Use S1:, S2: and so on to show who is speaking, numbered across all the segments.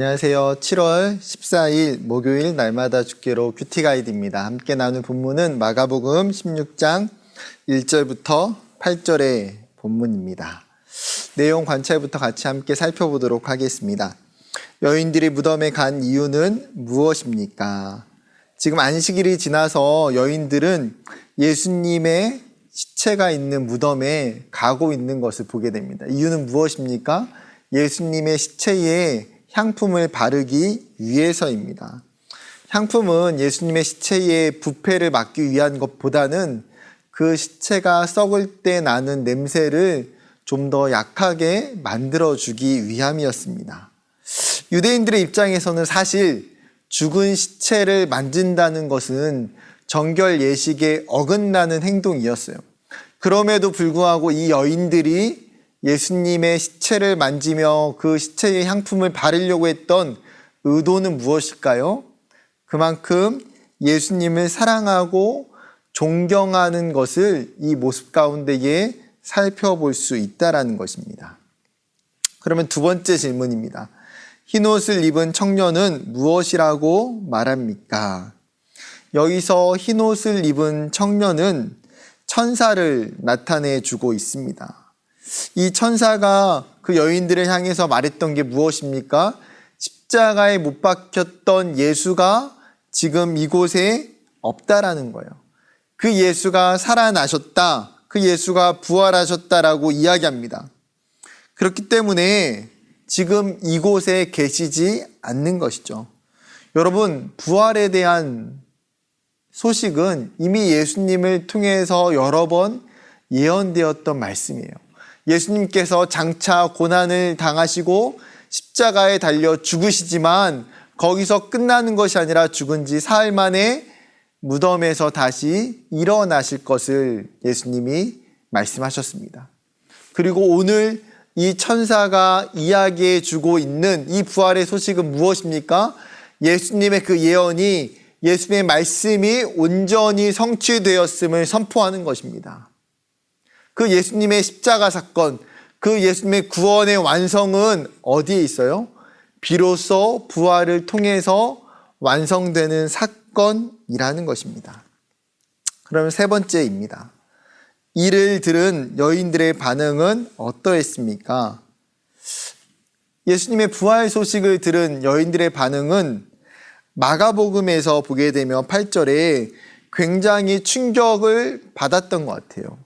S1: 안녕하세요. 7월 14일 목요일 날마다 주기로 큐티 가이드입니다. 함께 나눈 본문은 마가복음 16장 1절부터 8절의 본문입니다. 내용 관찰부터 같이 함께 살펴보도록 하겠습니다. 여인들이 무덤에 간 이유는 무엇입니까? 지금 안식일이 지나서 여인들은 예수님의 시체가 있는 무덤에 가고 있는 것을 보게 됩니다. 이유는 무엇입니까? 예수님의 시체에 향품을 바르기 위해서입니다. 향품은 예수님의 시체의 부패를 막기 위한 것보다는 그 시체가 썩을 때 나는 냄새를 좀 더 약하게 만들어주기 위함이었습니다. 유대인들의 입장에서는 사실 죽은 시체를 만진다는 것은 정결 예식에 어긋나는 행동이었어요. 그럼에도 불구하고 이 여인들이 예수님의 시체를 만지며 그 시체의 향품을 바르려고 했던 의도는 무엇일까요? 그만큼 예수님을 사랑하고 존경하는 것을 이 모습 가운데에 살펴볼 수 있다는 것입니다. 그러면 두 번째 질문입니다. 흰옷을 입은 청년은 무엇이라고 말합니까? 여기서 흰옷을 입은 청년은 천사를 나타내 주고 있습니다. 이 천사가 그 여인들을 향해서 말했던 게 무엇입니까? 십자가에 못 박혔던 예수가 지금 이곳에 없다라는 거예요. 그 예수가 살아나셨다. 그 예수가 부활하셨다라고 이야기합니다. 그렇기 때문에 지금 이곳에 계시지 않는 것이죠. 여러분, 부활에 대한 소식은 이미 예수님을 통해서 여러 번 예언되었던 말씀이에요. 예수님께서 장차 고난을 당하시고 십자가에 달려 죽으시지만 거기서 끝나는 것이 아니라 죽은 지 사흘 만에 무덤에서 다시 일어나실 것을 예수님이 말씀하셨습니다. 그리고 오늘 이 천사가 이야기해 주고 있는 이 부활의 소식은 무엇입니까? 예수님의 그 예언이, 예수님의 말씀이 온전히 성취되었음을 선포하는 것입니다. 그 예수님의 십자가 사건, 그 예수님의 구원의 완성은 어디에 있어요? 비로소 부활을 통해서 완성되는 사건이라는 것입니다. 그러면 세 번째입니다. 이를 들은 여인들의 반응은 어떠했습니까? 예수님의 부활 소식을 들은 여인들의 반응은 마가복음에서 보게 되면 8절에 굉장히 충격을 받았던 것 같아요.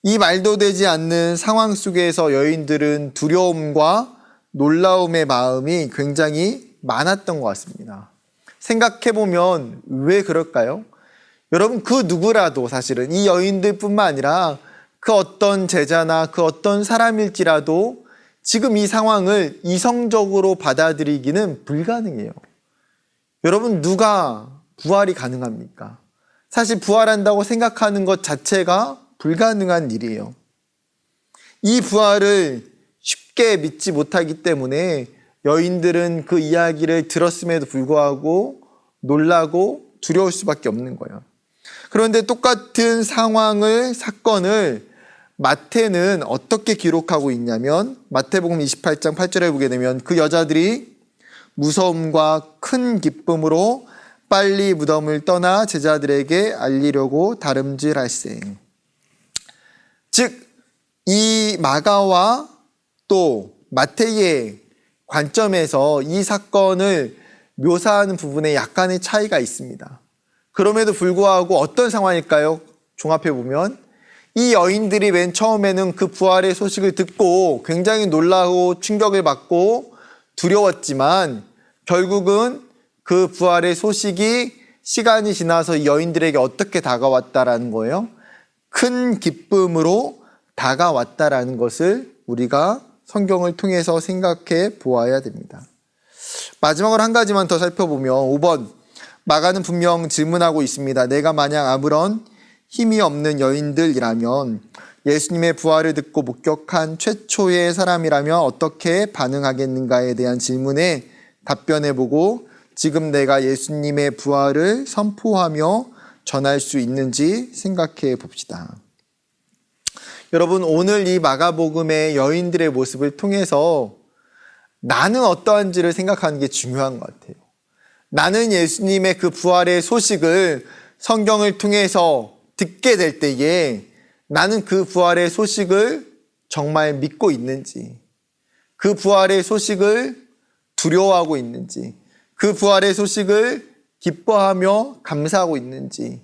S1: 이 말도 되지 않는 상황 속에서 여인들은 두려움과 놀라움의 마음이 굉장히 많았던 것 같습니다. 생각해보면 왜 그럴까요? 여러분, 그 누구라도 사실은 이 여인들뿐만 아니라 그 어떤 제자나 그 어떤 사람일지라도 지금 이 상황을 이성적으로 받아들이기는 불가능해요. 여러분, 누가 부활이 가능합니까? 사실 부활한다고 생각하는 것 자체가 불가능한 일이에요. 이 부활을 쉽게 믿지 못하기 때문에 여인들은 그 이야기를 들었음에도 불구하고 놀라고 두려울 수밖에 없는 거예요. 그런데 똑같은 사건을 마태는 어떻게 기록하고 있냐면 마태복음 28장 8절에 보게 되면 그 여자들이 무서움과 큰 기쁨으로 빨리 무덤을 떠나 제자들에게 알리려고 다름질할세. 즉, 이 마가와 또 마태의 관점에서 이 사건을 묘사하는 부분에 약간의 차이가 있습니다. 그럼에도 불구하고 어떤 상황일까요? 종합해보면 이 여인들이 맨 처음에는 그 부활의 소식을 듣고 굉장히 놀라고 충격을 받고 두려웠지만 결국은 그 부활의 소식이 시간이 지나서 이 여인들에게 어떻게 다가왔다라는 거예요? 큰 기쁨으로 다가왔다라는 것을 우리가 성경을 통해서 생각해 보아야 됩니다. 마지막으로 한 가지만 더 살펴보면 5번, 마가는 분명 질문하고 있습니다. 내가 만약 아무런 힘이 없는 여인들이라면 예수님의 부활을 듣고 목격한 최초의 사람이라면 어떻게 반응하겠는가에 대한 질문에 답변해보고 지금 내가 예수님의 부활을 선포하며 전할 수 있는지 생각해 봅시다. 여러분, 오늘 이 마가복음의 여인들의 모습을 통해서 나는 어떠한지를 생각하는 게 중요한 것 같아요. 나는 예수님의 그 부활의 소식을 성경을 통해서 듣게 될 때에 나는 그 부활의 소식을 정말 믿고 있는지, 그 부활의 소식을 두려워하고 있는지, 그 부활의 소식을 기뻐하며 감사하고 있는지,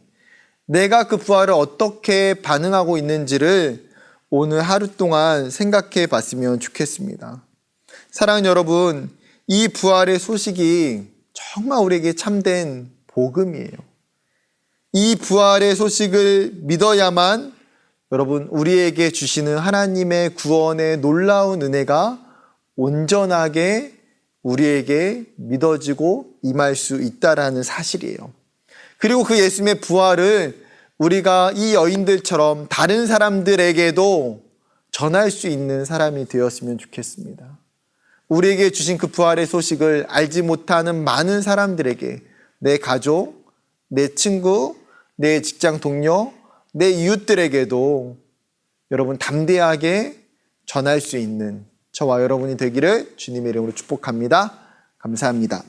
S1: 내가 그 부활을 어떻게 반응하고 있는지를 오늘 하루 동안 생각해 봤으면 좋겠습니다. 사랑하는 여러분, 이 부활의 소식이 정말 우리에게 참된 복음이에요. 이 부활의 소식을 믿어야만 여러분, 우리에게 주시는 하나님의 구원의 놀라운 은혜가 온전하게 우리에게 믿어지고 임할 수 있다라는 사실이에요. 그리고 그 예수님의 부활을 우리가 이 여인들처럼 다른 사람들에게도 전할 수 있는 사람이 되었으면 좋겠습니다. 우리에게 주신 그 부활의 소식을 알지 못하는 많은 사람들에게, 내 가족, 내 친구, 내 직장 동료, 내 이웃들에게도 여러분 담대하게 전할 수 있는 저와 여러분이 되기를 주님의 이름으로 축복합니다. 감사합니다.